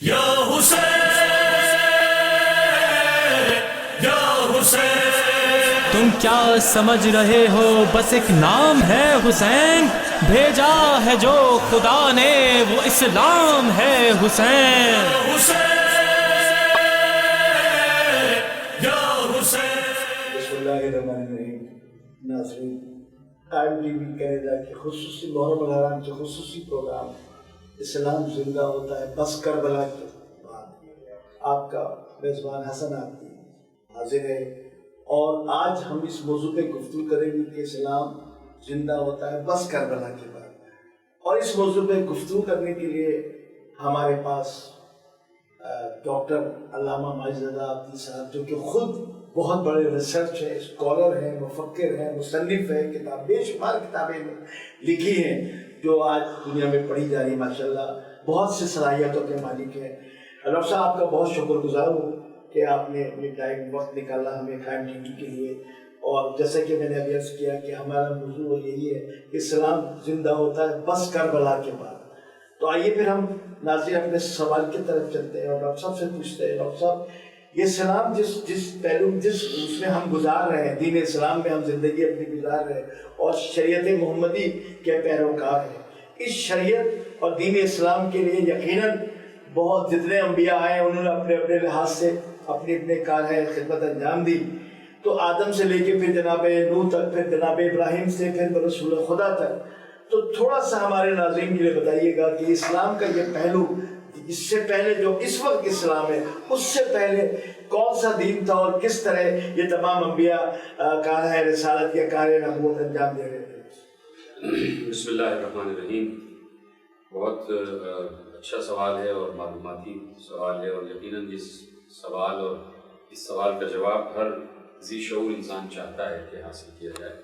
یا حسین یا حسین، تم کیا سمجھ رہے ہو بس ایک نام ہے حسین، بھیجا ہے جو خدا نے وہ اسلام ہے حسین۔ یا حسین۔ بسم اللہ الرحمن الرحیم۔ ناظرین، ٹائم ٹی وی کینیڈا کے خصوصی محرم الحرام کے خصوصی پروگرام اسلام زندہ ہوتا ہے بس کربلا کے بعد آپ کا میزبان حسن آبدی حاضر ہے، اور آج ہم اس موضوع پہ گفتگو کریں گے کہ اسلام زندہ ہوتا ہے بس کربلا کے بعد۔ اور اس موضوع پہ گفتگو کرنے کے لیے ہمارے پاس ڈاکٹر علامہ ماجد رضا آبدی صاحب، جو کہ خود بہت بڑے ریسرچ ہے، اسکالر ہیں، مفکر ہیں، مصنف ہیں، بے شمار کتابیں لکھی ہیں جو آج دنیا میں پڑھی جا رہی ہے۔ ماشاءاللہ بہت سے صلاحیتوں کے مالک ہیں۔ ڈاکٹر صاحب، آپ کا بہت شکر گزار ہوں کہ آپ نے اپنے ٹائم وقت نکالا ہمیں قائم ٹی وی کے لیے، اور جیسے کہ میں نے ابھی عرض کیا کہ ہمارا موضوع یہ ہے کہ اسلام زندہ ہوتا ہے بس کربلا کے بعد۔ تو آئیے پھر ہم ناظرین اپنے سوال کی طرف چلتے ہیں اور ڈاکٹر صاحب سے پوچھتے ہیں۔ ڈاکٹر صاحب، یہ اسلام جس پہلو اس میں ہم گزار رہے ہیں، دین اسلام میں ہم زندگی اپنی گزار رہے ہیں اور شریعت محمدی کے پیروکار ہیں، اس شریعت اور دین اسلام کے لیے یقیناً بہت جتنے انبیاء آئے ہیں انہوں نے اپنے اپنے لحاظ سے اپنے کار ہے خدمت انجام دی۔ تو آدم سے لے کے پھر جناب نوح تک، پھر جناب ابراہیم سے، پھر رسول خدا تک، تو تھوڑا سا ہمارے ناظرین کے لیے بتائیے گا کہ اسلام کا یہ پہلو، اس سے پہلے جو اس وقت اسلام ہے، اس سے پہلے کون سا دین تھا اور کس طرح یہ تمام انبیاء کار ہے رسالت یا کار نبوت انجام دے رہے تھے؟ بسم اللہ الرحمن الرحیم۔ بہت اچھا سوال ہے اور معلوماتی سوال ہے، اور یقیناً اس سوال اور اس سوال کا جواب ہر ذی شعور انسان چاہتا ہے کہ حاصل کیا جائے۔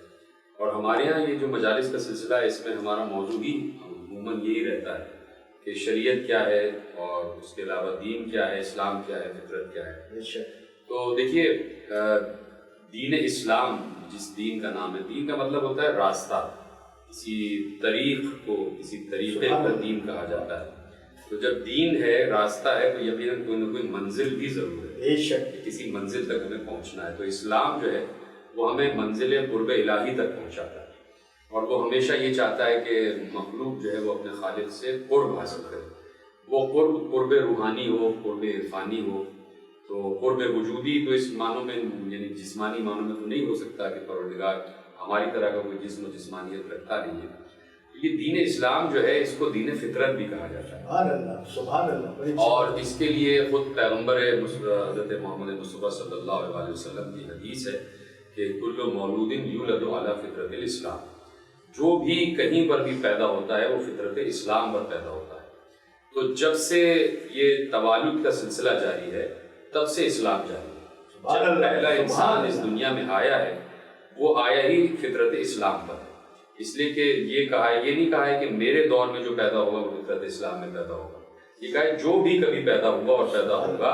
اور ہمارے یہاں یہ جو مجالس کا سلسلہ ہے، اس میں ہمارا موضوع ہی عموماً یہی رہتا ہے کہ شریعت کیا ہے اور اس کے علاوہ دین کیا ہے، اسلام کیا ہے، فطرت کیا ہے۔ تو دیکھیے، دین اسلام جس دین کا نام ہے، دین کا مطلب ہوتا ہے راستہ، کسی طریق کو، کسی طریقے کو دین کہا جاتا ہے۔ تو جب دین ہے، راستہ ہے، تو یقیناً کوئی نہ کوئی منزل بھی ضرور ہے، کسی منزل تک ہمیں پہنچنا ہے۔ تو اسلام جو ہے وہ ہمیں منزل قرب الہی تک پہنچاتا ہے، اور وہ ہمیشہ یہ چاہتا ہے کہ مخلوق جو ہے وہ اپنے خالق سے قرب حاصل کرے۔ وہ قرب روحانی ہو، قرب عرفانی ہو۔ تو قرب وجودی تو اس معنوں میں، یعنی جسمانی معنوں میں تو نہیں ہو سکتا کہ پروردگار ہماری طرح کا کوئی جسم و جسمانیت رکھتا نہیں ہے۔ یہ دین اسلام جو ہے، اس کو دین فطرت بھی کہا جاتا ہے۔ سبحان اللہ، سبحان اللہ۔ اور اس کے لیے خود پیغمبر حضرت محمد مصطفیٰ صلی اللہ علیہ وسلم کی حدیث ہے کہ کل مولود یولد علی فطرت الاسلام، جو بھی کہیں پر بھی پیدا ہوتا ہے وہ فطرت اسلام پر پیدا ہوتا ہے۔ تو جب سے یہ توالد کا سلسلہ جاری ہے، تب سے اسلام جاری ہے۔ جب پہلا انسان اس دنیا میں آیا ہے، وہ آیا ہی فطرت اسلام پر ہے۔ اس لیے کہ یہ نہیں کہا ہے کہ میرے دور میں جو پیدا ہوگا وہ فطرت اسلام میں پیدا ہوگا، یہ کہا ہے جو بھی کبھی پیدا ہوا اور پیدا ہوگا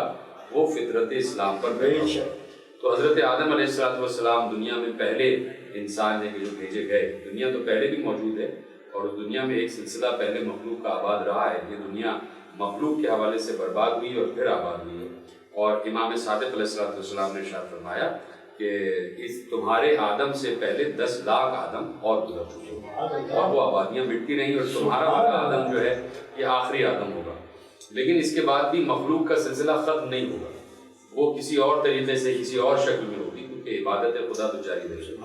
وہ فطرت اسلام پر پیدا ہوگا۔ تو حضرت آدم علیہ السلام دنیا میں پہلے انسان ہے کہ جو بھیجے گئے۔ دنیا تو پہلے بھی موجود ہے، اور اس دنیا میں ایک سلسلہ پہلے مخلوق کا آباد رہا ہے۔ یہ دنیا مخلوق کے حوالے سے برباد ہوئی اور پھر آباد ہوئی ہے۔ اور امام صادق علیہ السلام نے ارشاد فرمایا کہ اس تمہارے آدم سے پہلے 10 لاکھ آدم اور گزر چکے ہیں، اور وہ آبادیاں مٹتی رہیں، اور تمہارا والا آدم جو ہے یہ آخری آدم ہوگا۔ لیکن اس کے بعد بھی مخلوق کا سلسلہ ختم نہیں ہوگا، وہ کسی اور طریقے سے، کسی اور شکل میں ہوگی، کیونکہ عبادت خدا تو جاری رہے گی۔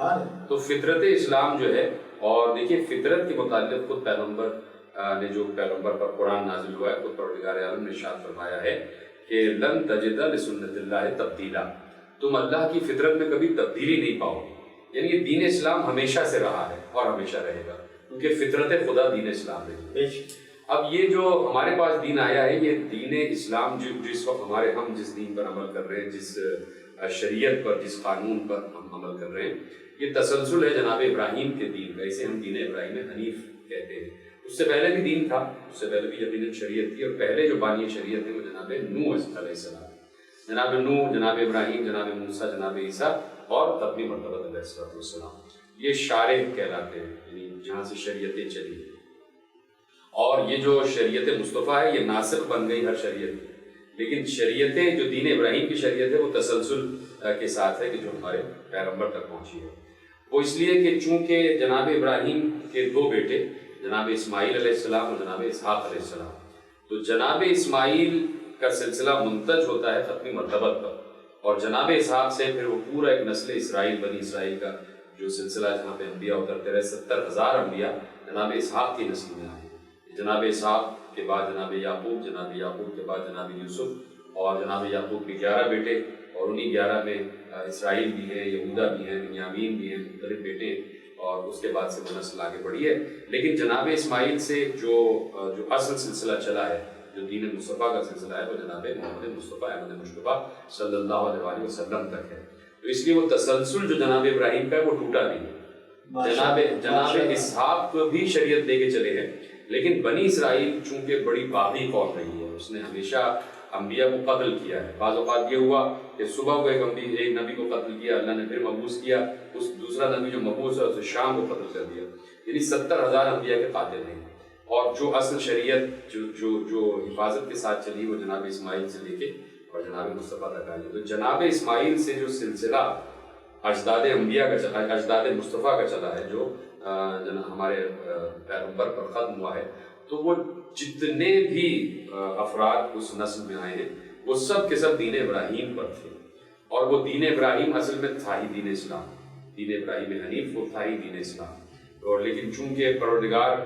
تو فطرت اسلام جو ہے، اور دیکھیے فطرت کے متعلق خود پیغمبر نے، جو پیغمبر پر قرآن نازل ہوا ہے، خود پروردگار عالم نے ارشاد فرمایا ہے کہ لن تجد لسنت اللہ تبدیلا، تم اللہ کی فطرت میں کبھی تبدیلی نہیں پاؤ گے۔ یعنی یہ دین اسلام ہمیشہ سے رہا ہے اور ہمیشہ رہے گا، کیونکہ فطرت خدا دین اسلام ہے۔ اب یہ جو ہمارے پاس دین آیا ہے، یہ دین اسلام جس وقت ہم جس دین پر عمل کر رہے ہیں، جس شریعت پر، جس قانون پر ہم عمل کر رہے ہیں، یہ تسلسل ہے جناب ابراہیم کے دین کا۔ اسے ہم دین ابراہیم حنیف کہتے ہیں۔ اس سے پہلے بھی دین تھا، اس سے پہلے بھی یقیناً شریعت تھی، اور پہلے جو بانی شریعت تھے وہ جناب نوح علیہ السلام، جناب نوح، جناب ابراہیم، جناب موسیٰ، جناب عیسیٰ، اور تب بھی مرتبہ علیہ السلام، یہ شارع کہلاتے ہیں، یعنی جہاں سے شریعتیں چلی۔ اور یہ جو شریعت مصطفیٰ ہے یہ ناسخ بن گئی ہر شریعت کی، لیکن شریعتیں جو دین ابراہیم کی شریعت ہے وہ تسلسل کے ساتھ ہے کہ جو ہمارے پیغمبر تک پہنچی ہے۔ وہ اس لیے کہ چونکہ جناب ابراہیم کے دو بیٹے جناب اسماعیل علیہ السلام اور جناب اسحاق علیہ السلام، تو جناب اسماعیل کا سلسلہ منتج ہوتا ہے ختمی مرتبت پر، اور جناب اسحاق سے پھر وہ پورا ایک نسل اسرائیل بنی اسرائیل کا جو سلسلہ جہاں پہ انبیاء اترتے رہے 70,000 انبیاء جناب اسحاق کی نسل میں آئے۔ جناب اسحاق کے بعد جناب یعقوب، جناب یعقوب کے بعد جناب یوسف، اور جناب یعقوب کے 11 بیٹے، اور انہی 11 میں اسرائیل بھی ہیں، یہودا بھی ہیں، بنیامین بھی ہیں، مختلف بیٹے، اور اس کے بعد سے وہ نسل آگے بڑھی ہے۔ لیکن جناب اسماعیل سے جو اصل سلسلہ چلا ہے، جو دین مصطفیٰ کا سلسلہ ہے، وہ جناب محمد مصطفیٰ احمد مصطفیٰ صلی اللہ علیہ وسلم تک ہے۔ تو اس لیے وہ تسلسل جو جناب ابراہیم کا ہے وہ ٹوٹا نہیں ہے۔ جناب اسحاق بھی شریعت دے کے چلے ہیں، لیکن بنی اسرائیل چونکہ بڑی باغی قوم رہی ہے، اس نے ہمیشہ انبیاء کو قتل کیا ہے۔ بعض اوقات یہ ہوا کہ صبح کو ایک نبی کو قتل کیا، اللہ نے پھر مبعوث کیا، اس دوسرا نبی جو مبعوث ہے اسے شام کو قتل کر دیا، یعنی 70,000 انبیاء کے قاتل ہیں۔ اور جو اصل شریعت جو حفاظت کے ساتھ چلی وہ جناب اسماعیل سے لے کے اور جناب مصطفیٰ تک آئی۔ تو جناب اسماعیل سے جو سلسلہ اجداد انبیاء کا چلا، اجداد مصطفیٰ کا چلا ہے، جو ہمارے پیغمبر پر ختم ہوا ہے، تو وہ جتنے بھی افراد اس نسل میں آئے ہیں وہ سب کے سب دین ابراہیم پر تھے، اور وہ دین ابراہیم اصل میں تھا ہی دین اسلام، دین ابراہیم حنیف وہ تھا ہی دین اسلام۔ اور لیکن چونکہ پروردگار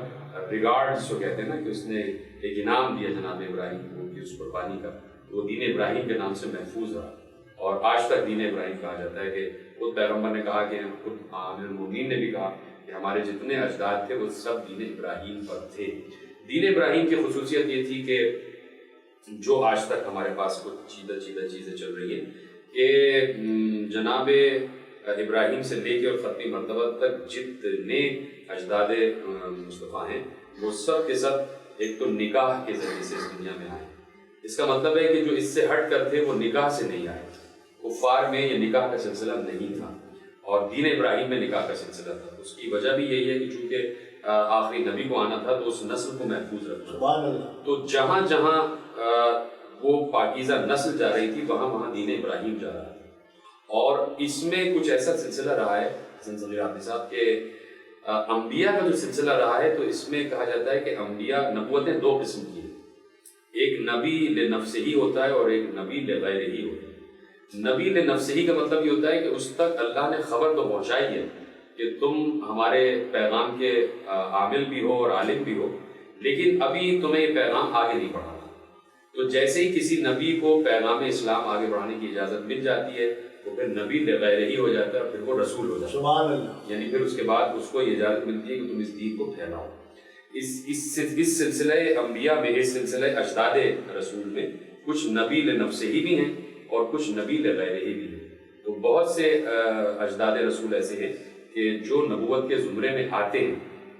ریگارڈز جو کہتے ہیں نا کہ اس نے ایک انعام دیا جناب ابراہیم کو کہ اس قربانی کا، تو وہ دین ابراہیم کے نام سے محفوظ رہا، اور آج تک دین ابراہیم کہا جاتا ہے۔ کہ خود پیغمبر نے کہا کہ خود امیر المومنین نے بھی کہا کہ ہمارے جتنے اجداد تھے وہ سب دین ابراہیم پر تھے۔ دین ابراہیم کی خصوصیت یہ تھی کہ جو آج تک ہمارے پاس کچھ چیزیں چل رہی ہیں کہ جناب ابراہیم سے لے کے اور ختمی مرتبہ تک جتنے اجداد مصطفیٰ ہیں وہ سب کے سب ایک تو نکاح کے ذریعے سے اس دنیا میں آئے۔ اس کا مطلب ہے کہ جو اس سے ہٹ کر تھے وہ نکاح سے نہیں آئے، کفار میں یہ نکاح کا سلسلہ نہیں تھا، اور دین ابراہیم میں نکاح کا سلسلہ تھا۔ اس کی وجہ بھی یہی ہے کہ چونکہ آخری نبی کو آنا تھا تو اس نسل کو محفوظ رکھنا، تو جہاں جہاں وہ پاکیزہ نسل جا رہی تھی وہاں وہاں دین ابراہیم جا رہا تھا۔ اور اس میں کچھ ایسا سلسلہ رہا ہے حسن صغیر عابدی صاحب کہ انبیاء کا جو سلسلہ رہا ہے تو اس میں کہا جاتا ہے کہ انبیاء نبوتیں دو قسم کی ہیں، ایک نبی لنفسہ ہوتا ہے اور ایک نبی لغیرہ ہوتا ہے۔ نبی لنفسہ کا مطلب یہ ہوتا ہے کہ اس تک اللہ نے خبر تو پہنچائی ہے کہ تم ہمارے پیغام کے عامل بھی ہو اور عالم بھی ہو، لیکن ابھی تمہیں یہ پیغام آگے نہیں بڑھانا۔ تو جیسے ہی کسی نبی کو پیغام اسلام آگے بڑھانے کی اجازت مل جاتی ہے وہ پھر نبی لغیرہ ہی ہو جاتا ہے، اور پھر وہ رسول ہو جاتا ہے، سبحان اللہ۔ یعنی پھر اس کے بعد اس کو یہ اجازت ملتی ہے کہ تم اس دین کو پھیلاؤ۔ اس سلسلہ انبیاء میں، اس سلسلہ اجداد رسول میں کچھ نبی لنفسہ بھی ہیں اور کچھ نبی لغیرہ بھی ہیں۔ تو بہت سے اجداد رسول ایسے ہیں کہ جو نبوت کے زمرے میں آتے ہیں،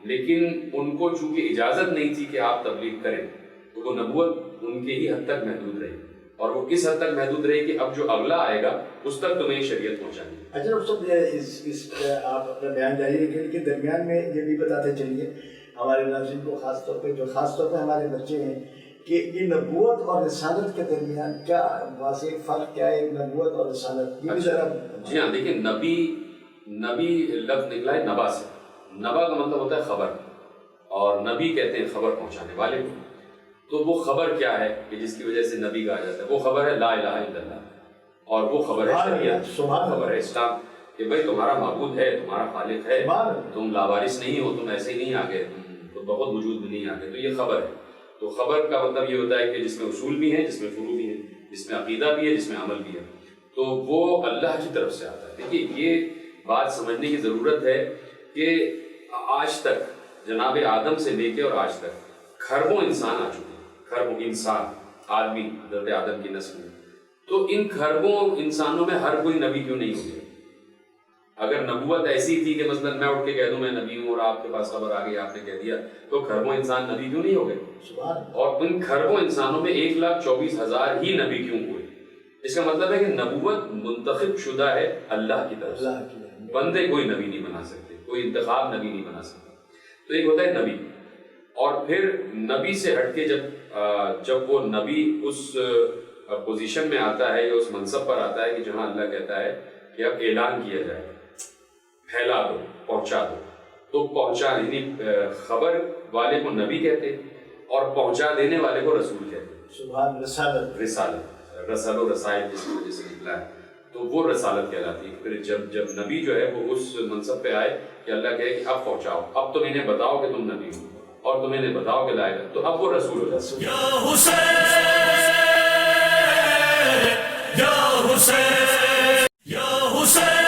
لیکن ان کو چونکہ اجازت نہیں تھی کہ آپ تبلیغ کریں تو وہ نبوت ان کے ہی حد تک محدود رہی، اور وہ کس حد تک محدود رہی کہ اب جو اگلا آئے گا اس تک تمہیں شریعت پہنچانی ہے۔ اچھا ڈاکٹر صاحب آپ اپنا بیان جاری رکھیں، لیکن درمیان میں یہ بھی بتاتے چلیے ہمارے ناظرین کو، خاص طور پہ ہمارے بچے ہیں، کہ یہ نبوت اور رسالت کے درمیان کیا واضح فرق کیا ہے، نبوت اور رسالت؟ یہ بھی ذرا جی ہاں، دیکھیں نبی لفظ نکلا ہے نبا سے، نبا کا مطلب ہوتا ہے خبر، اور نبی کہتے ہیں خبر پہنچانے والے کو۔ تو وہ خبر کیا ہے کہ جس کی وجہ سے نبی کہا جاتا ہے؟ وہ خبر ہے لا الہ الا اللہ، اور وہ خبر ہے شریعت، خبر ہے اسلام، کہ بھائی تمہارا معبود ہے، تمہارا خالق ہے، تم لاوارث نہیں ہو، تم ایسے ہی نہیں آگے، تم بہت وجود میں نہیں آگے، تو یہ خبر ہے۔ تو خبر کا مطلب یہ ہوتا ہے کہ جس میں اصول بھی ہیں، جس میں فروع بھی ہیں، جس میں عقیدہ بھی ہے، جس میں عمل بھی ہے، تو وہ اللہ کی طرف سے آتا ہے۔ دیکھیے یہ بات سمجھنے کی ضرورت ہے کہ آج تک جناب آدم سے لے کے اور آج تک کھربوں انسان آ چکے ہیں، کھربوں انسان آدمی حضرت آدم کی نسل میں، تو ان کھربوں انسانوں میں ہر کوئی نبی کیوں نہیں ہو گیا؟ اگر نبوت ایسی تھی کہ مثلا میں اٹھ کے کہہ دوں میں نبی ہوں اور آپ کے پاس خبر آ گئی آپ نے کہہ دیا، تو کھربوں انسان نبی کیوں نہیں ہو گئے؟ اور ان کھربوں انسانوں میں 1,24,000 ہی نبی کیوں ہوئے؟ اس کا مطلب ہے کہ نبوت منتخب شدہ ہے اللہ کی طرف سے، بندے کوئی نبی نہیں بنا سکتے، کوئی انتخاب نبی نہیں بنا سکتا۔ تو ایک ہوتا ہے نبی، اور پھر نبی سے ہٹ کے جب وہ نبی اس پوزیشن میں آتا ہے یا اس منصب پر آتا ہے کہ جہاں اللہ کہتا ہے کہ اب اعلان کیا جائے، پھیلا دو، پہنچا دو، تو پہنچا، یعنی خبر والے کو نبی کہتے اور پہنچا دینے والے کو رسول کہتے۔ سبحان رسالت، رسل و رسائل جس کی وجہ سے نکلا ہے، تو وہ رسالت کہلاتی ہے۔ پھر جب نبی جو ہے وہ اس منصب پہ آئے کہ اللہ کہے کہ اب پہنچاؤ، اب تم انہیں بتاؤ کہ تم نبی ہو اور تم انہیں بتاؤ کہ لا الہ، تو اب وہ رسول ہو جاتا ہے۔ یا حسین یا حسین یا حسین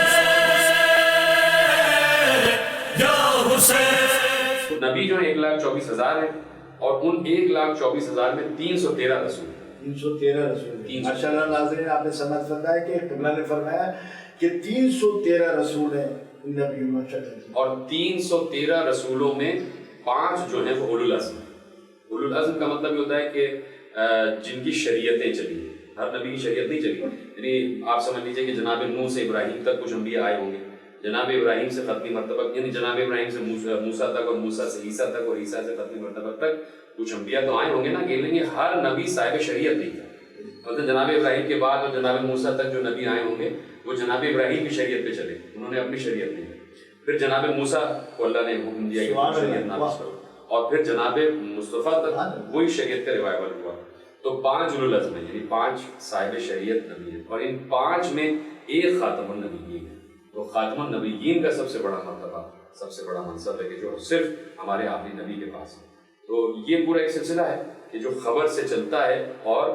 یا حسین۔ تو نبی جو ہے 1,24,000 ہیں، اور ان 1,24,000 میں 313 رسول، 313 رسول۔ ماشاءاللہ ناظرین، آپ نے سمجھ فرمایا کہ قبلہ نے فرمایا کہ 313 رسول ہیں نبیوں میں، اور 313 رسولوں میں 5 جو ہیں وہ اولو العزم ہیں۔ اولو العزم کا مطلب یہ ہوتا ہے کہ جن کی شریعتیں چلی، ہر نبی کی شریعت نہیں چلی، یعنی آپ سمجھ لیجئے کہ جناب نوح سے ابراہیم تک کچھ انبیاء آئے ہوں گے، جناب ابراہیم سے ختمی مرتبہ، یعنی جناب ابراہیم سے موسیٰ تک، اور موسیٰ سے عیسیٰ تک، اور عیسیٰ سے ختمی مرتبہ تک کچھ انبیاء تو آئے ہوں گے نا، لیکن ہر نبی صاحب شریعت نہیں تھا۔ مطلب جناب ابراہیم کے بعد اور جناب موسیٰ تک جو نبی آئے ہوں گے وہ جناب ابراہیم کی شریعت پہ چلے، انہوں نے اپنی شریعت نہیں کی۔ پھر جناب موسیٰ کو اللہ نے حکم دیا کہ شریعت نافذ کرو، اور پھر جناب مصطفیٰ تک وہی شریعت کا ریوائول ہوا۔ تو 5 اولو العزم ہیں، یعنی 5 صاحب شریعت نبی ہیں، اور ان 5 میں ایک خاتم النبیین ہے۔ تو خاتم النبیین کا سب سے بڑا مرتبہ، سب سے بڑا منصب ہے کہ جو صرف ہمارے آخری نبی کے پاس ہے۔ تو یہ پورا ایک سلسلہ ہے کہ جو خبر سے چلتا ہے اور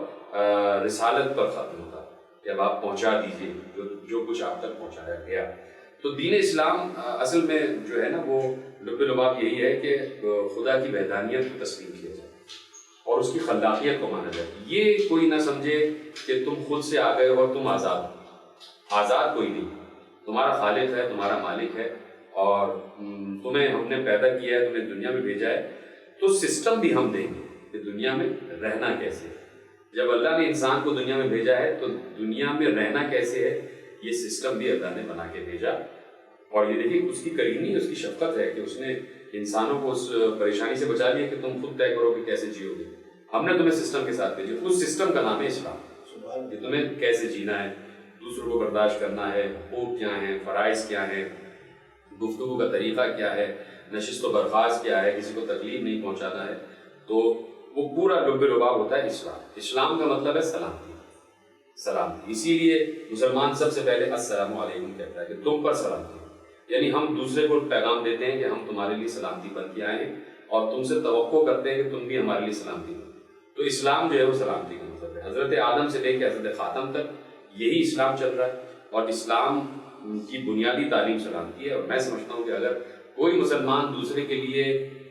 رسالت پر ختم ہوتا ہے کہ اب آپ پہنچا دیجئے جو کچھ آپ تک پہنچایا گیا۔ تو دین اسلام اصل میں جو ہے نا وہ لب لباب یہی ہے کہ خدا کی وحدانیت کو تسلیم کیا جائے اور اس کی خلاقیت کو مانا جائے۔ یہ کوئی نہ سمجھے کہ تم خود سے آ گئے اور تم آزاد ہو، آزاد کوئی نہیں، تمہارا خالق ہے، تمہارا مالک ہے، اور تمہیں ہم نے پیدا کیا ہے، تمہیں دنیا میں بھیجا ہے، تو سسٹم بھی ہم دیں گے کہ دنیا میں رہنا کیسے ہے۔ جب اللہ نے انسان کو دنیا میں بھیجا ہے تو دنیا میں رہنا کیسے ہے یہ سسٹم بھی اللہ نے بنا کے بھیجا۔ اور یہ دیکھیے اس کی کریمی، اس کی شفقت ہے کہ اس نے انسانوں کو اس پریشانی سے بچا لیا کہ تم خود طے کرو کہ کیسے جیو گے۔ ہم نے تمہیں سسٹم کے ساتھ بھیجا، اس سسٹم کا نام ہے اسلام، کہ تمہیں کیسے جینا ہے، دوسروں کو برداشت کرنا ہے، حقوق کیا ہیں، فرائض کیا ہیں، گفتگو کا طریقہ کیا ہے، نشست و برخاست کیا ہے، کسی کو تکلیف نہیں پہنچانا ہے۔ تو وہ پورا لب لباب ہوتا ہے اسلام۔ اسلام کا مطلب ہے سلامتی، سلامتی۔ اسی لیے مسلمان سب سے پہلے السلام علیکم کہتا ہے کہ تم پر سلامتی، یعنی ہم دوسرے کو پیغام دیتے ہیں کہ ہم تمہارے لیے سلامتی بن کے آئے ہیں اور تم سے توقع کرتے ہیں کہ تم بھی ہمارے لیے سلامتی بن۔ تو اسلام جو ہے وہ سلامتی کا مطلب ہے۔ حضرت آدم سے لے کے حضرت خاتم تک یہی اسلام چل رہا ہے، اور اسلام کی بنیادی تعلیم سلامتی ہے۔ اور میں سمجھتا ہوں کہ اگر کوئی مسلمان دوسرے کے لیے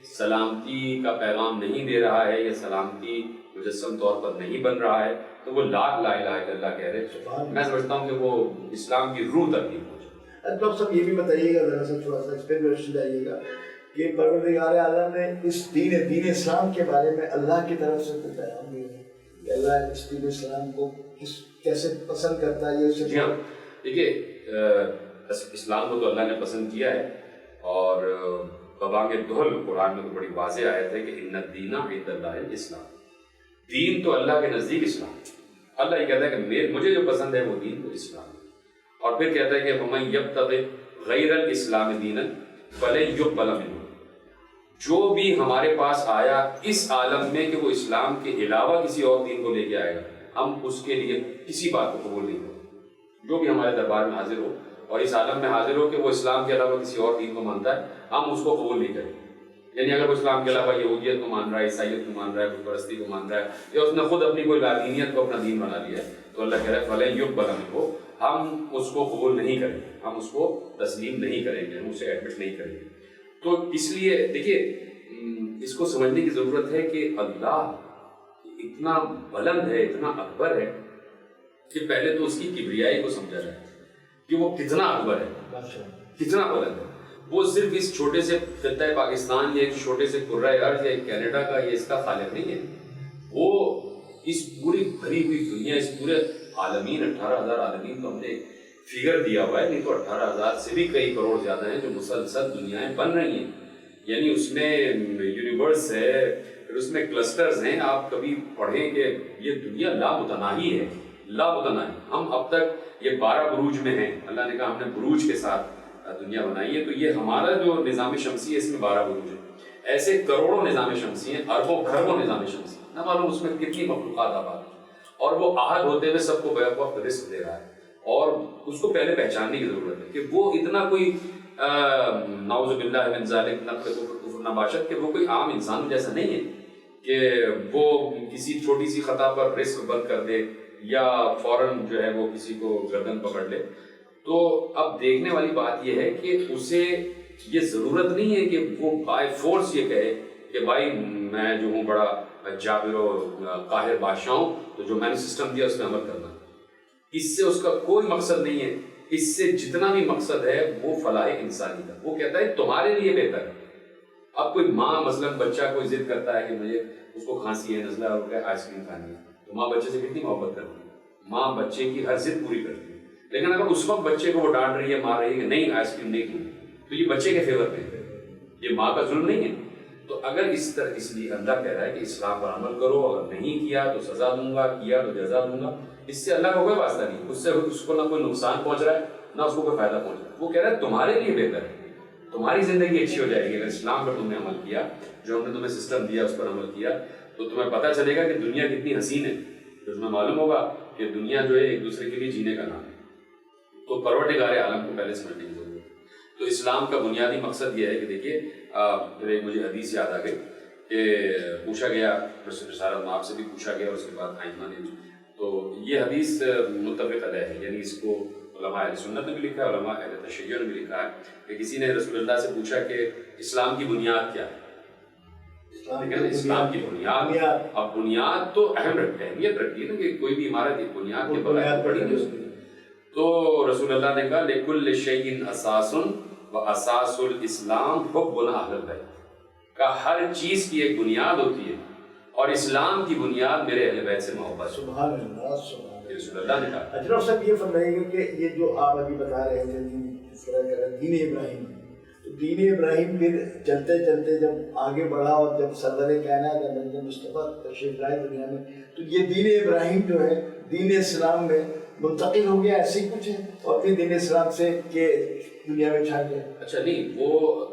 سلامتی کا پیغام نہیں دے رہا ہے یا سلامتی مجسم طور پر نہیں بن رہا ہے تو وہ لاکھ لا الہ الا اللہ کہہ رہے۔ میں سمجھتا ہوں کہ وہ اسلام کی روح تک نہیں پہنچا۔ ڈاکٹر صاحب یہ بھی بتائیے گا ذرا سا، تھوڑا سا اس پہ بھی روشنی ڈالیے گا کہ پروردگار عالم نے اس دین اسلام کے بارے میں اللہ کی طرف سے کوئی پیغام دیا ہے کہ اللہ اس دین اسلام کو کیسے پسند کرتا ہے؟ یہ جی ہاں، دیکھیے اسلام کو تو اللہ نے پسند کیا ہے، اور ببانگ دہل قرآن میں تو بڑی واضح آیت ہے کہ ان الدین عند اللہ الاسلام، دین تو اللہ کے نزدیک اسلام۔ اللہ یہ کہتا ہے کہ مجھے جو پسند ہے وہ دین وہ اسلام، اور پھر کہتا ہے کہ وَمَن يَبْتَغِ غَيْرَ الْإِسْلَامِ دِينًا فَلَن يُقْبَلَ مِنْهُ، جو بھی ہمارے پاس آیا اس عالم میں کہ وہ اسلام کے علاوہ کسی اور دین کو لے کے آئے گا، ہم اس کے لیے کسی بات کو قبول نہیں کریں۔ جو بھی ہمارے دربار میں حاضر ہو اور اس عالم میں حاضر ہو کہ وہ اسلام کے علاوہ کسی اور دین کو مانتا ہے، ہم اس کو قبول نہیں کریں۔ یعنی اگر وہ اسلام کے علاوہ یہودیت کو مان رہا ہے، عیسائیت کو مان رہا ہے، بت پرستی کو مان رہا ہے، یا اس نے خود اپنی کوئی لادینیت کو اپنا دین بنا لیا ہے، تو اللہ کہہ رہا ہے فَلَن يُقْبَلَ مِنْهُ، ہم اس کو قبول نہیں کریں گے، ہم اس کو تسلیم نہیں کریں گے، ہم اسے ایڈمٹ نہیں کریں گے۔ تو اس لیے دیکھیے اس کو سمجھنے کی ضرورت ہے کہ اللہ اتنا بلند ہے، اتنا اکبر ہے کہ پہلے تو اس کی کبریائی کو سمجھا جائے کہ وہ کتنا اکبر ہے، کتنا بلند ہے۔ وہ صرف اس چھوٹے سے خطہ پاکستان یا ایک چھوٹے سے قرۂ ارض یا کینیڈا کا یا اس کا خالق نہیں ہے، وہ اس پوری بھری ہوئی دنیا، اس پورے عالمین 18,000 عالمین تو ہم نے فگر دیا ہوا ہے، نہیں تو 18,000 سے بھی کئی کروڑ زیادہ ہیں جو مسلسل دنیایں بن رہی ہیں۔ یعنی اس میں یونیورس ہے، پھر اس میں کلسٹرز ہیں. آپ کبھی پڑھیں کہ یہ دنیا لامتناہی ہے، لامتناہی. ہم اب تک یہ 12 بروج میں ہیں. اللہ نے کہا ہم نے بروج کے ساتھ دنیا بنائی ہے. تو یہ ہمارا جو نظام شمسی ہے اس میں 12 بروج ہیں. ایسے کروڑوں نظام شمسی ہیں، اربوں خربوں نظام شمسی ہیں. نہ معلوم اس میں کتنی مخلوقات آباد ہیں. اور وہ احد ہوتے ہوئے سب کو بیک وقت رزق دے رہا ہے. اور اس کو پہلے پہچاننے کی ضرورت ہے کہ وہ اتنا کوئی نعوذ باللہ من ذالک نقل کفر نباشت کہ وہ کوئی عام انسان جیسا نہیں ہے کہ وہ کسی چھوٹی سی خطا پر رزق بند کر دے یا فوراً جو ہے وہ کسی کو گردن پکڑ لے. تو اب دیکھنے والی بات یہ ہے کہ اسے یہ ضرورت نہیں ہے کہ وہ بائی فورس یہ کہے کہ بھائی میں جو ہوں بڑا جابر و قاہر بادشاہ ہوں، تو جو میں نے سسٹم دیا اس پہ عمل کرنا. اس سے اس کا کوئی مقصد نہیں ہے. اس سے جتنا بھی مقصد ہے وہ فلاح انسانی کا. وہ کہتا ہے تمہارے لیے بہتر ہے. اب کوئی ماں مثلاً بچہ کوئی ضد کرتا ہے کہ مجھے اس کو کھانسی ہے، نزلہ ہو گیا، آئس کریم کھانی ہے، تو ماں بچے سے کتنی محبت کرتی ہے. ماں بچے کی ہر ضد پوری کرتی ہے. لیکن اگر اس وقت بچے کو وہ ڈانٹ رہی ہے، مار رہی ہے کہ نہیں آئس کریم نہیں کھانی، تو یہ بچے کے فیور میں ہے، یہ ماں کا ظلم نہیں ہے. تو اگر اس طرح، اس لیے اللہ کہہ رہا ہے کہ اسلام پر عمل کرو، اگر نہیں کیا تو سزا دوں گا، کیا تو جزا دوں گا. اس سے اللہ کا کوئی واسطہ نہیں. اس سے اس کو نہ کوئی نقصان پہنچ رہا ہے نہ اس کو کوئی فائدہ پہنچ رہا ہے. وہ کہہ رہا ہے تمہارے لیے بہتر ہے، تمہاری زندگی اچھی ہو جائے گی اگر اسلام پر تم نے عمل کیا، جو ہم نے تمہیں سسٹم دیا اس پر عمل کیا. تو تمہیں پتہ چلے گا کہ دنیا کتنی حسین ہے. تو تمہیں معلوم ہوگا کہ دنیا جو ہے ایک دوسرے کے لیے جینے کا نام ہے. تو پروردگار عالم کو پہلے سمجھنے کی ضرورت ہے. تو اسلام کا بنیادی مقصد یہ ہے کہ دیکھیے پھر مجھے حدیث یاد آ گئی کہ پوچھا گیا رسالت آپ سے بھی پوچھا گیا، اور اس کے بعد آئمہ نے. تو یہ حدیث متفق علیہ ہے، یعنی اس کو علماء اہل سنت نے بھی لکھا ہے، علماء اہل تشیع نے بھی لکھا ہے کہ کسی نے رسول اللہ سے پوچھا کہ اسلام کی بنیاد کیا ہے. اسلام کی بنیاد، اب بنیاد تو اہمیت رکھتی ہے نا کہ کوئی بھی عمارت کی بنیاد کے بغیر پڑی نہیں اس کی. تو رسول اللہ نے کہا لِكُلِّ شَيْءٍ أَسَاسٌ وَأَسَاسُ الْإِسْلَامِ حُبُّ أَهْلِ الْبَيْتِ. کہ ہر چیز کی ایک بنیاد ہوتی ہے اور اسلام کی بنیاد میرے اہل بیت سے محبت. سبحان اللہ، سبحان اللہ. رسول اللہ نے کہا. اجرف صاحب یہ فرمائیے گا کہ یہ جو آپ ابھی بتا رہے تھے دین ابراہیم، تو دین ابراہیم پھر چلتے چلتے جب آگے بڑھا اور جب صدر کائنات حضرت مصطفیٰ تشریف لائے دنیا میں، تو یہ دین ابراہیم جو ہے دین اسلام میں منتقل ہو گیا، ایسے ہی کچھ ہے، اور پھر دین اسلام سے کہ دنیا میں چھا گیا. اچھا نہیں، وہ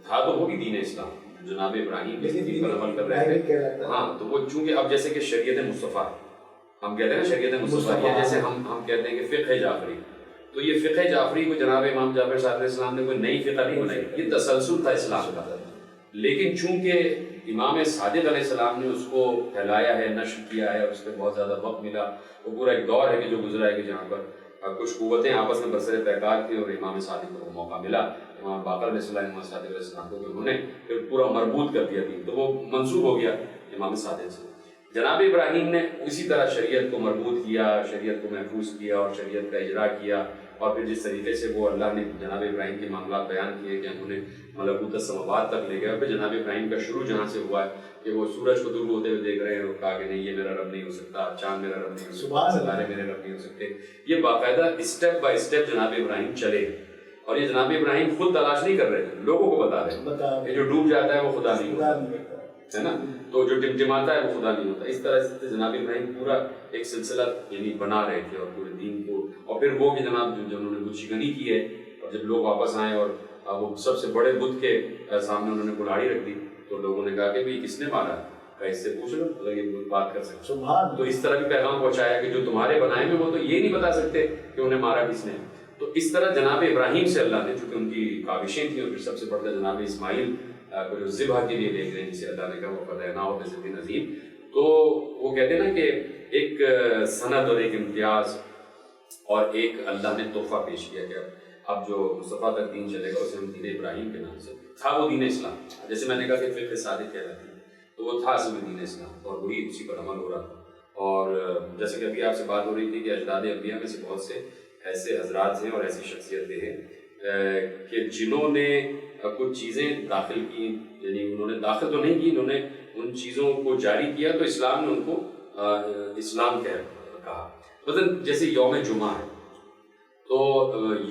تھا تو وہ بھی دین اسلام، جناب ابراہیم اس دین پر عمل کر رہے تھے. ہاں تو وہ چونکہ اب جیسے کہ شریعت مصطفیٰ ہم کہتے ہیں نا، شریعت مصطفیٰ، جیسے ہم کہتے ہیں کہ فقہ جعفری، تو یہ فقہ جعفری کو جناب امام جعفر صاحب علیہ السلام نے کوئی نئی فقہ نہیں بنائی، یہ تسلسل تھا اسلام کا. لیکن چونکہ امام صادق علیہ السلام نے اس کو پھیلایا ہے، نشر کیا ہے، اور اس پہ بہت زیادہ وقت ملا. وہ پورا ایک دور ہے کہ جو گزرا ہے کہ جہاں پر کچھ قوتیں آپس میں برسر پیکار تھیں اور امام صادق کو موقع ملا، امام باقر علیہ السلام، امام صادق علیہ السلام کو، انہوں نے پھر پورا مربوط کر دیا تھی، تو وہ منسوب ہو گیا امام صادق سے. جناب ابراہیم نے اسی طرح شریعت کو مربوط کیا، شریعت کو محفوظ کیا اور شریعت کا اجرا کیا. اور پھر جس طریقے سے وہ اللہ نے جناب ابراہیم کے معاملات بیان کیے کہ انہوں نے ملکوت السماوات تک لے گئے. اور پھر جناب ابراہیم کا شروع جہاں سے ہوا ہے کہ وہ سورج کو طلوع ہوتے ہوئے دیکھ رہے ہیں اور کہا کہ نہیں یہ میرا رب نہیں ہو سکتا، چاند میرا رب نہیں ہو سکتا، ستارے میرے رب نہیں ہو سکتے. یہ باقاعدہ اسٹیپ بائی اسٹیپ جناب ابراہیم چلے. اور یہ جناب ابراہیم خود تلاش نہیں کر رہے تھے، لوگوں کو بتا رہے ہیں کہ جو ڈوب جاتا ہے وہ خدا نہیں ہوتا ہے نا، تو جو ٹمٹماتا ہے وہ خدا نہیں ہوتا. اس طرح سے جناب ابراہیم پورا ایک سلسلہ یعنی بنا رہے تھے اور پورے دین کو. اور پھر وہ کہ جناب جو انہوں نے بت شکنی کی ہے، اور جب لوگ واپس آئے اور وہ سب سے بڑے بت کے سامنے انہوں نے کلاڑی رکھ دی، تو لوگوں نے کہا کہ بھائی کس نے مارا، کہ اس سے پوچھ لو اگر یہ بات کر سکتے. تو اس طرح بھی پیغام پہنچایا کہ جو تمہارے بنائے میں وہ تو یہ نہیں بتا سکتے کہ انہیں مارا کس نے. تو اس طرح جناب ابراہیم سے اللہ نے، چونکہ ان کی کاوشیں تھیں، اور پھر سب سے بڑھ کر جناب اسماعیل کو جو ذبح کے لیے لے گئے جسے اللہ نے کہا وہ فدیناہ بذبح عظیم. تو وہ کہتے ہیں نا کہ ایک سند اور ایک امتیاز اور ایک اللہ نے تحفہ پیش کیا کہ اب جو مصطفیٰ تک دین چلے گا اسے ہم دین ابراہیم کے نام سے، تھا وہ دین اسلام. جیسے میں نے کہا کہ فقہ صادق کہہ رہا تھی، تو وہ تھا اصل میں دین اسلام، اور وہی اسی پر عمل ہو رہا تھا. اور جیسے کہ ابھی آپ سے بات ہو رہی تھی کہ اجداد انبیاء میں سے بہت سے ایسے حضرات ہیں اور ایسی شخصیتیں ہیں کہ جنہوں نے کچھ چیزیں داخل کی، یعنی انہوں نے داخل تو نہیں کی، انہوں نے ان چیزوں کو جاری کیا، تو اسلام نے ان کو اسلام کہا. مثلا جیسے یوم جمعہ ہے، تو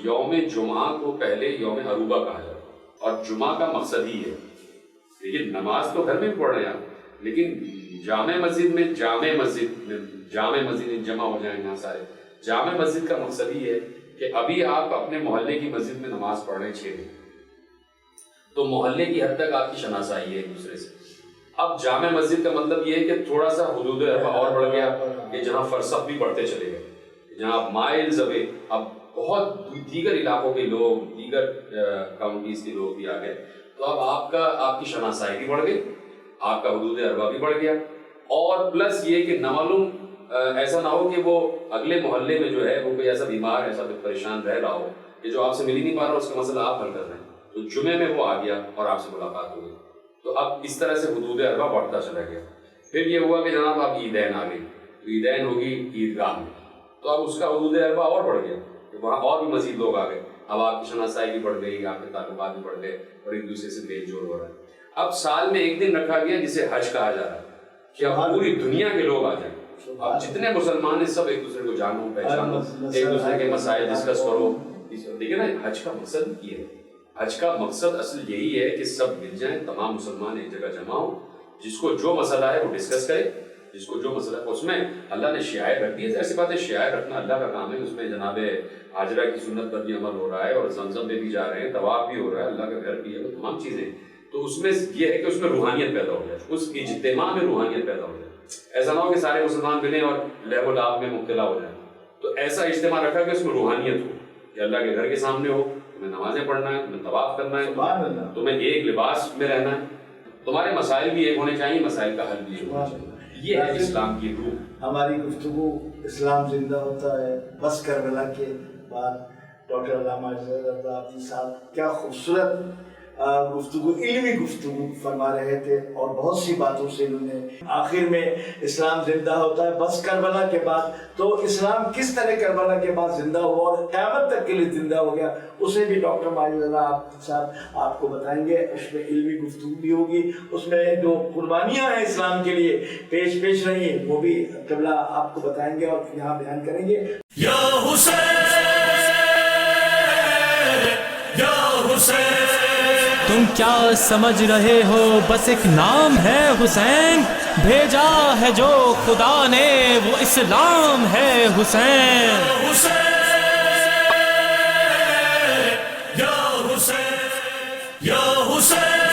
یوم جمعہ کو پہلے یوم عروبہ کہا جاتا ہے، اور جمعہ کا مقصد ہی ہے دیکھیے نماز تو گھر میں بھی پڑھ رہے ہیں آپ، لیکن جامع مسجد میں جمع ہو جائیں یہاں سارے. جامع مسجد کا مقصد یہ ہے کہ ابھی آپ اپنے محلے کی مسجد میں نماز پڑھ رہے ہیں 6 بجے، تو محلے کی حد تک آپ کی شناسائی ہے ایک دوسرے سے. اب جامع مسجد کا مطلب یہ ہے کہ تھوڑا سا حدود اربع اور بڑھ گیا کہ جہاں فرسخ بھی بڑھتے چلے گئے، جہاں مائلز اوے اب بہت دیگر علاقوں کے لوگ، دیگر کاؤنٹیز کے لوگ بھی آ گئے، تو اب آپ کی شناسائی بھی بڑھ گئی، آپ کا حدود اربع بھی بڑھ گیا. اور پلس یہ کہ نامعلوم ایسا نہ ہو کہ وہ اگلے محلے میں جو ہے وہ کوئی ایسا بیمار، ایسا پریشان رہ رہا ہو کہ جو آپ سے مل ہی نہیں پا رہا، اس کا مسئلہ آپ حل کر رہے ہیں، تو جمعے میں وہ آ گیا اور آپ سے ملاقات ہو گئی. تو اب اس طرح سے حدود اربع بڑھتا چلا گیا. پھر یہ ہوا کہ جناب اب عیدین آ گئی، تو عیدین ہوگی عیدگاہ میں، تو اب اس کا حدود اربع اور بڑھ گیا، وہاں اور بھی مزید لوگ آ گئے. اب آپ کی شناسائی بھی بڑھ گئی، آپ کے تعلقات بھی بڑھ گئے اور ایک دوسرے سے میل جول ہو رہا ہے. اب سال میں ایک دن رکھا گیا جسے حج کہا جا رہا ہے کہ اب پوری دنیا کے لوگ آ جائیں. اب جتنے مسلمان ہیں سب ایک دوسرے کو جانو پہچانو، ایک دوسرے کے مسائل ڈسکس کرو. دیکھیں نا حج کا مقصد یہ ہے، حج کا مقصد اصل یہی ہے کہ سب مل جائیں، تمام مسلمان ایک جگہ جمع ہوں، جس کو جو مسئلہ ہے وہ ڈسکس کرے، جس کو جو مسئلہ ہے. اس میں اللہ نے شعائر رکھ دی ہے، ایسی بات ہے شعائر رکھنا اللہ کا کام ہے. اس میں جناب حاجرہ کی سنت پر بھی عمل ہو رہا ہے اور زمزم پہ بھی جا رہے ہیں، طواف بھی ہو رہا ہے، اللہ کا گھر بھی ہے، وہ تمام چیزیں. تو اس میں یہ ہے کہ اس میں روحانیت پیدا ہو جائے، اس اجتماع میں روحانیت پیدا ہو جائے. ایسا نہ ہو کہ سارے مسلمان ملیں اور لہو و لعب میں مبتلا ہو جائیں. تو ایسا اجتماع رکھا کہ اس میں روحانیت ہو، کہ اللہ کے گھر کے سامنے ہو، تمہیں نمازیں پڑھنا ہے، تمہیں طواف کرنا ہے، تمہیں ایک لباس میں رہنا ہے، تمہارے مسائل بھی ایک ہونے چاہیے، مسائل کا حل بھی ایک ہونا چاہیے. یہ ہے اسلام کی روح. ہماری گفتگو اسلام زندہ ہوتا ہے بس کربلا کے بعد. ڈاکٹر علامہ اظہر رضا حافظ صاحب کیا خوبصورت گفتگو، علمی گفتگو فرما رہے تھے، اور بہت سی باتوں سے انہوں نے آخر میں اسلام زندہ ہوتا ہے بس کربلا کے بعد. تو اسلام کس طرح کربلا کے بعد زندہ ہوا اور قیامت تک کے لیے زندہ ہو گیا، اسے بھی ڈاکٹر ماجد رضا حافظ صاحب آپ کو بتائیں گے. اس میں علمی گفتگو بھی ہوگی، اس میں جو قربانیاں ہیں اسلام کے لیے پیش رہی ہیں وہ بھی قبلہ آپ کو بتائیں گے اور یہاں بیان کریں گے. یا حسین یا حسین. تم کیا سمجھ رہے ہو بس ایک نام ہے حسین، بھیجا ہے جو خدا نے وہ اسلام ہے حسین. حسین یا حسین یا حسین.